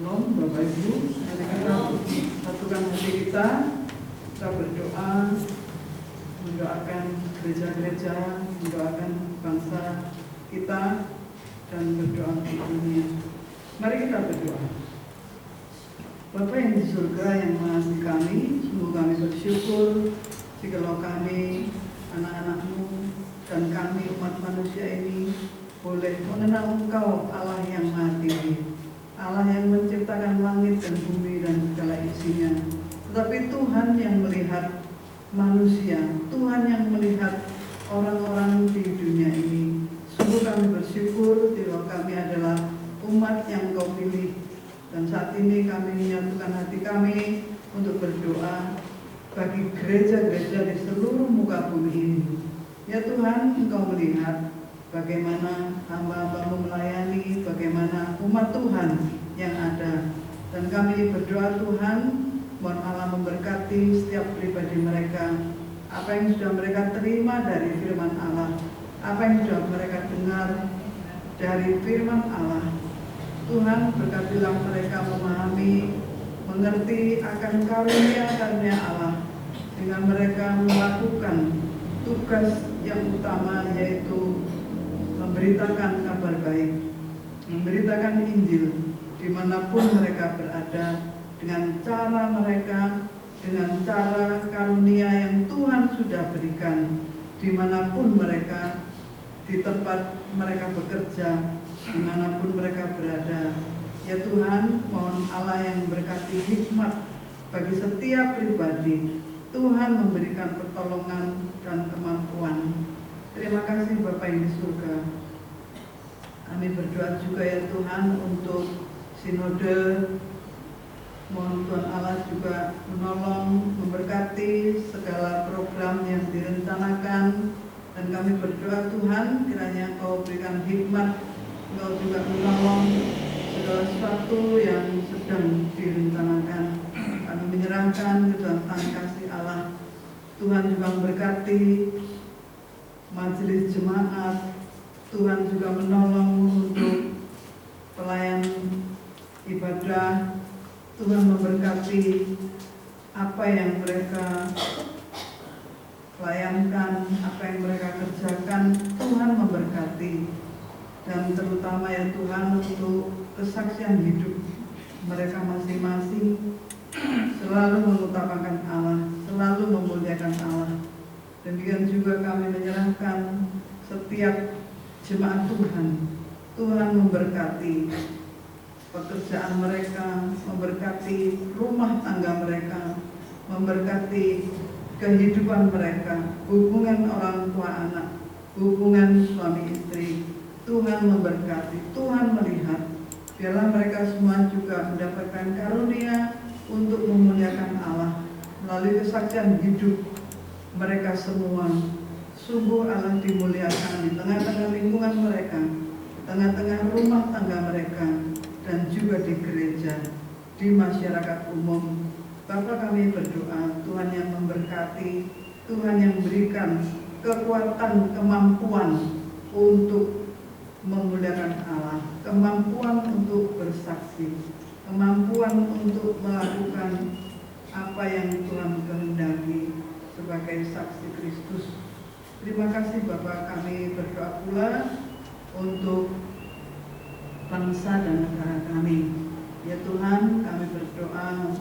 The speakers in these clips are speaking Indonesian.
Shalom Bapak Ibu, mari kita satukan hati kita berdoa, mendoakan gereja-gereja, mendoakan bangsa kita, dan berdoa untuk dunia. Mari kita berdoa. Bapa yang di surga yang mengasihi kami, sungguh kami bersyukur jikalau kami, anak-anak-Mu, dan kami umat manusia ini boleh mengenal Engkau, Allah yang Maha Tinggi, Allah yang menciptakan langit dan bumi dan segala isinya. Tetapi Tuhan yang melihat manusia, Tuhan yang melihat orang-orang di dunia ini. Sungguh kami bersyukur bahwa kami adalah umat yang Kau pilih. Dan saat ini kami menyatukan hati kami untuk berdoa bagi gereja-gereja di seluruh muka bumi ini. Ya Tuhan, Engkau melihat bagaimana hamba-Hamba-Mu melayani, bagaimana umat Tuhan yang ada. Dan kami berdoa Tuhan, mohon Allah memberkati setiap pribadi mereka. Apa yang sudah mereka terima dari firman Allah, apa yang sudah mereka dengar dari firman Allah, Tuhan berkatilah mereka memahami, mengerti akan karunia-karunia Allah, dengan mereka melakukan tugas yang utama, yaitu memberitakan kabar baik, memberitakan Injil dimanapun mereka berada, dengan cara mereka, dengan cara karunia yang Tuhan sudah berikan, dimanapun mereka, di tempat mereka bekerja, dimanapun mereka berada. Ya Tuhan, mohon Allah yang berkati hikmat bagi setiap pribadi. Tuhan memberikan pertolongan dan kemampuan. Terima kasih Bapa yang di surga. Kami berdoa juga ya Tuhan untuk sinode. Mohon Tuhan Allah juga menolong, memberkati segala program yang direncanakan. Dan kami berdoa Tuhan, kiranya Kau berikan hikmat, Engkau juga menolong segala sesuatu yang sedang direncanakan. Kami menyerahkan ke dalam tangan kasih Allah. Tuhan juga memberkati majelis jemaat. Tuhan juga menolong untuk pelayan ibadah. Tuhan memberkati apa yang mereka layankan, apa yang mereka kerjakan. Tuhan memberkati. Dan terutama ya Tuhan, untuk kesaksian hidup mereka masing-masing selalu mengutamakan Allah, selalu memuliakan Allah. Demikian juga kami menyerahkan setiap jemaat Tuhan. Tuhan memberkati pekerjaan mereka, memberkati rumah tangga mereka, memberkati kehidupan mereka, hubungan orang tua anak, hubungan suami istri. Tuhan memberkati, Tuhan melihat. Biarlah mereka semua juga mendapatkan karunia untuk memuliakan Allah melalui kesaksian hidup mereka semua. Sungguh Allah dimuliakan di tengah-tengah lingkungan mereka, di tengah-tengah rumah tangga mereka, dan juga di gereja, di masyarakat umum. Bapa, kami berdoa, Tuhan yang memberkati, Tuhan yang berikan kekuatan, kemampuan untuk memuliakan Allah, kemampuan untuk bersaksi, kemampuan untuk melakukan apa yang Tuhan kehendaki sebagai saksi Kristus. Terima kasih Bapak, kami berdoa pula untuk bangsa dan negara kami. Ya Tuhan, kami berdoa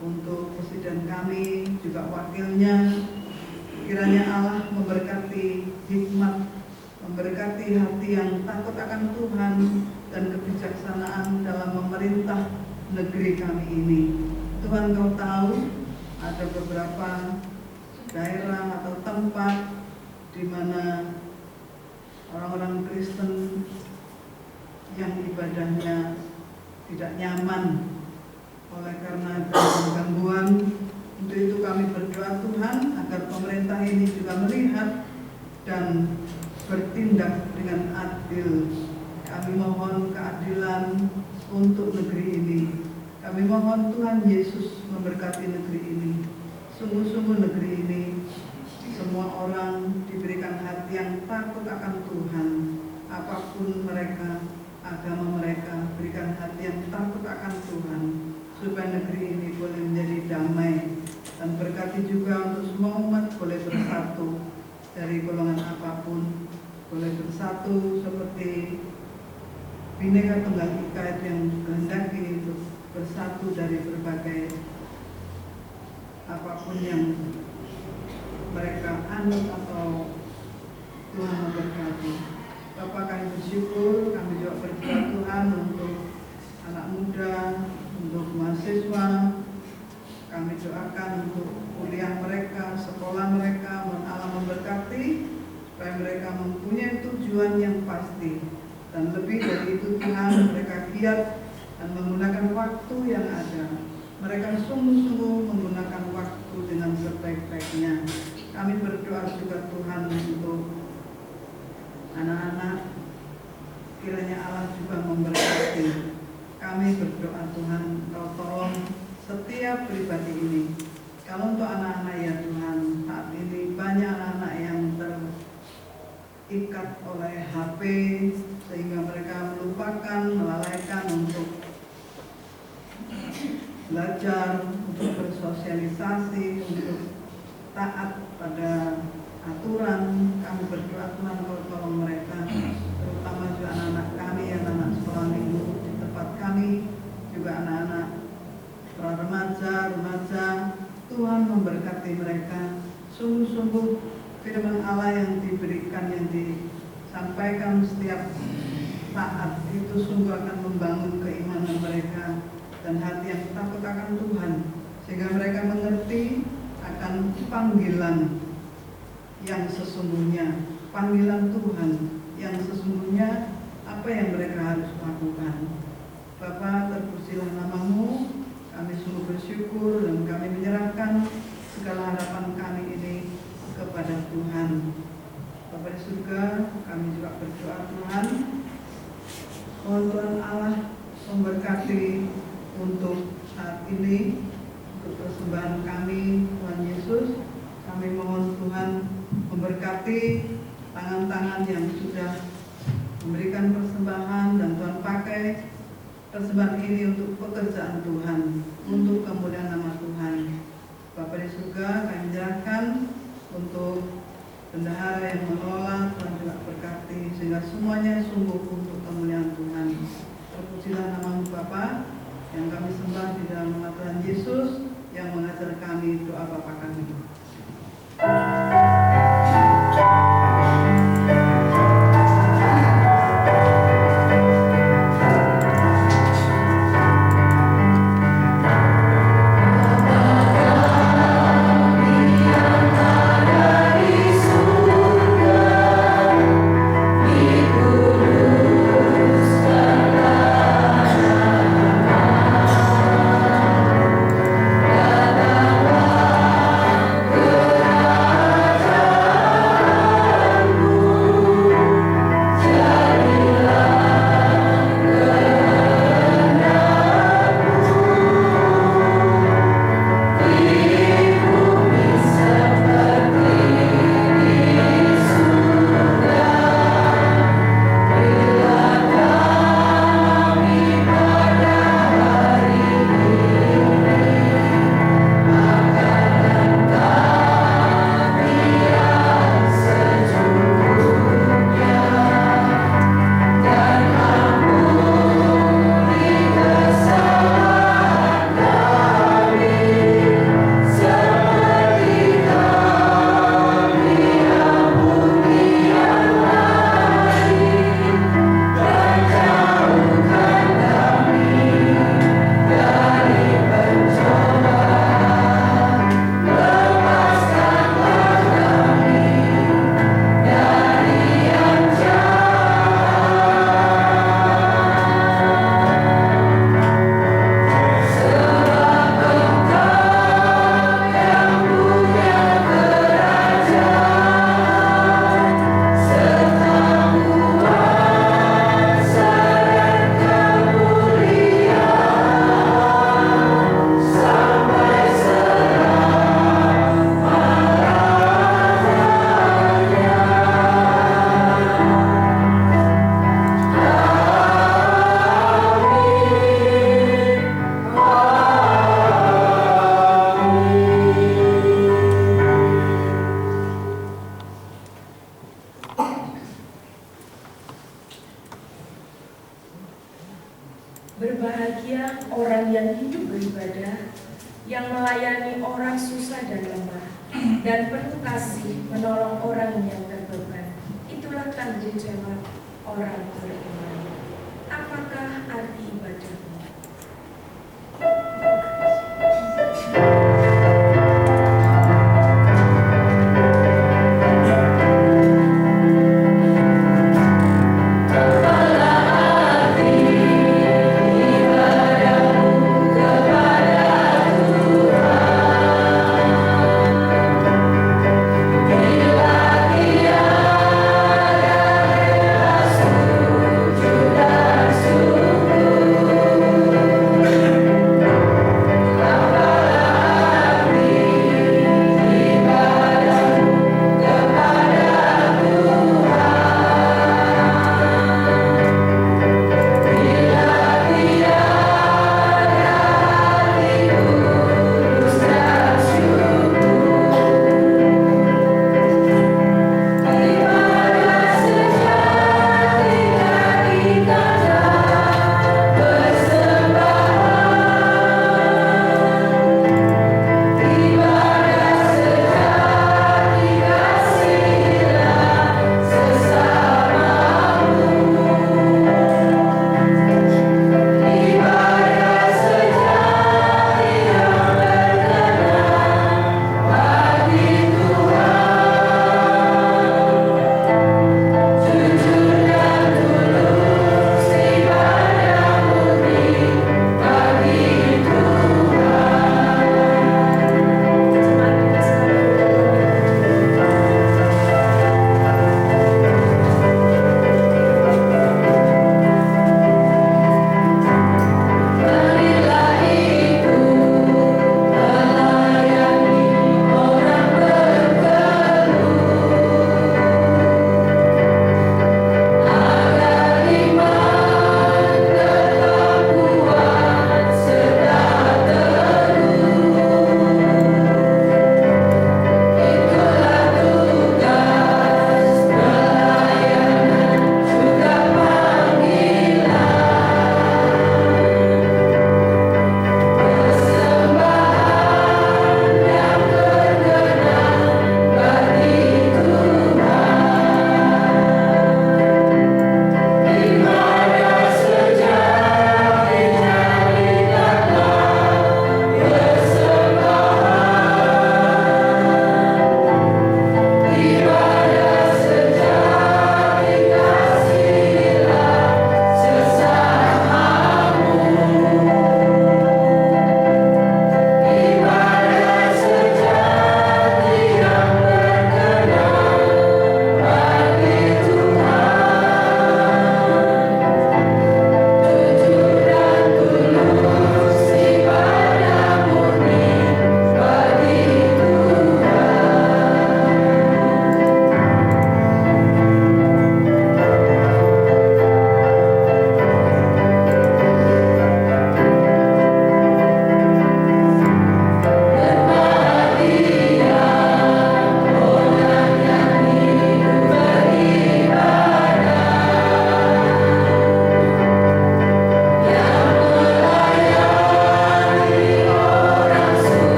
untuk presiden kami, juga wakilnya. Kiranya Allah memberkati hikmat, memberkati hati yang takut akan Tuhan dan kebijaksanaan dalam memerintah negeri kami ini. Tuhan, Kau tahu ada beberapa daerah atau tempat di mana orang-orang Kristen yang ibadahnya tidak nyaman oleh karena gangguan. Untuk itu kami berdoa Tuhan agar pemerintah ini juga melihat dan bertindak dengan adil. Kami mohon keadilan untuk negeri ini. Kami mohon Tuhan Yesus memberkati negeri ini. Sungguh-sungguh negeri ini semua orang diberikan hati yang takut akan Tuhan. Apapun mereka, agama mereka, berikan hati yang takut akan Tuhan, supaya negeri ini boleh menjadi damai, dan berkati juga untuk semua umat boleh bersatu dari golongan apapun, boleh bersatu seperti Bhinneka Tunggal Ika yang kehendaki untuk bersatu dari berbagai apapun yang mereka anut atau Tuhan memberkati. Bapak, kami bersyukur, kami juga berdoa Tuhan untuk anak muda, untuk mahasiswa. Kami doakan untuk kuliah mereka, sekolah mereka, Allah memberkati supaya mereka mempunyai tujuan yang pasti. Dan lebih dari itu Tuhan, mereka giat dan menggunakan waktu yang ada. Mereka sungguh-sungguh menggunakan waktu dengan sebaik-baiknya. Kami berdoa juga Tuhan untuk anak-anak, kiranya Allah juga memberkati. Kami berdoa Tuhan, Kau tolong setiap pribadi ini. Kalau untuk anak-anak ya Tuhan, saat ini banyak anak-anak yang terikat oleh HP, sehingga mereka melupakan, melalaikan untuk belajar, untuk bersosialisasi, untuk taat pada aturan. Kami berdoa Tuhan, Kau tolong mereka, terutama juga anak-anak kami, anak-anak sekolah minggu di tempat kami, juga anak-anak remaja. Tuhan memberkati mereka. Sungguh-sungguh firman Allah yang diberikan, yang disampaikan setiap saat itu sungguh akan membangun keimanan mereka dan hati yang takut akan Tuhan, sehingga mereka mengerti akan panggilan yang sesungguhnya, panggilan Tuhan yang sesungguhnya, apa yang mereka harus lakukan. Bapa, terpujilah nama-Mu, kami sungguh bersyukur dan kami menyerahkan segala harapan kami ini kepada Tuhan. Bapa di surga, kami juga berdoa Tuhan, mohon Tuhan Allah memberkati untuk saat ini, untuk persembahan kami Tuhan Yesus. Kami mohon Tuhan memberkati tangan-tangan yang sudah memberikan persembahan, dan Tuhan pakai persembahan ini untuk pekerjaan Tuhan, untuk kemuliaan nama Tuhan. Bapa di surga, kami menyerahkan untuk bendahara yang mengelola, Tuhan juga berkati, sehingga semuanya sungguh untuk kemuliaan Tuhan. Terpujilah nama-Mu Bapa, yang kami sembah di dalam nama Tuhan Yesus, yang mengajar kami doa Bapa kami. Bapa orang yang hidup beribadah, yang melayani orang susah dan lemah, dan penuh kasih menolong orang yang terbeban. Itulah tanda jawab orang beriman. Apakah arti ibadahmu? Sudah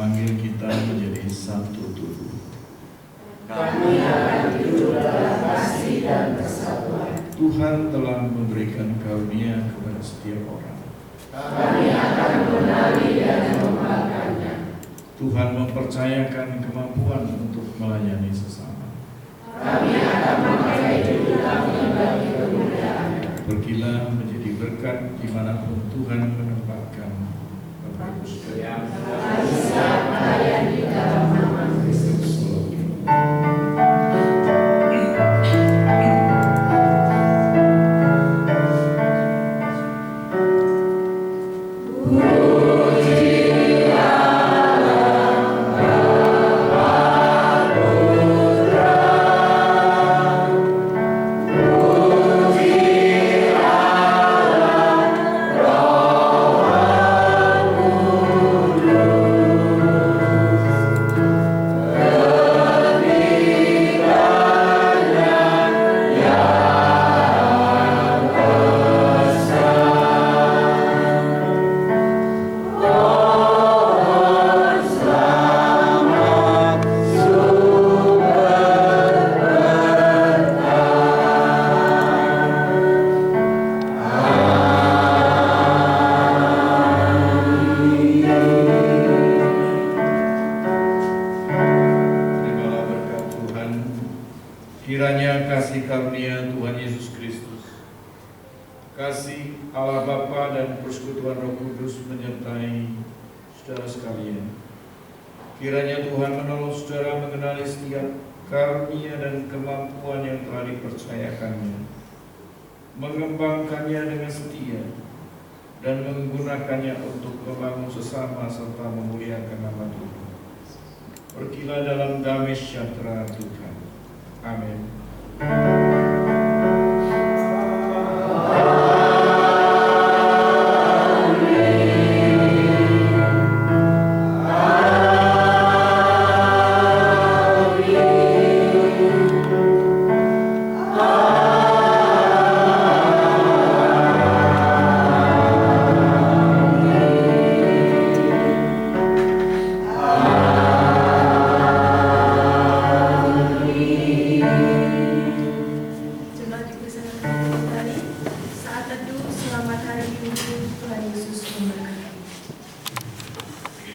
memanggil kita menjadi satu tubuh. Kami akan hidup dalam kasih dan persatuan. Tuhan telah memberikan karunia kepada setiap orang. Kami akan mengenali dan memakannya. Tuhan mempercayakan kemampuan untuk melayani sesama. Kami akan memakai hidup kami bagi kemuliaan-Nya. Pergilah menjadi berkat dimanapun Tuhan menempatkan Bapak Ibu sekalian. Kami siap melayani dalam nama Kristus. Kiranya kasih karunia Tuhan Yesus Kristus, kasih Allah Bapa dan persekutuan Roh Kudus menyertai saudara sekalian. Kiranya Tuhan menolong saudara mengenali setiap karunia dan kemampuan yang telah dipercayakannya, mengembangkannya dengan setia, dan menggunakannya untuk membangun sesama serta memuliakan nama Tuhan. Pergilah dalam damai sejahtera Tuhan. Amin.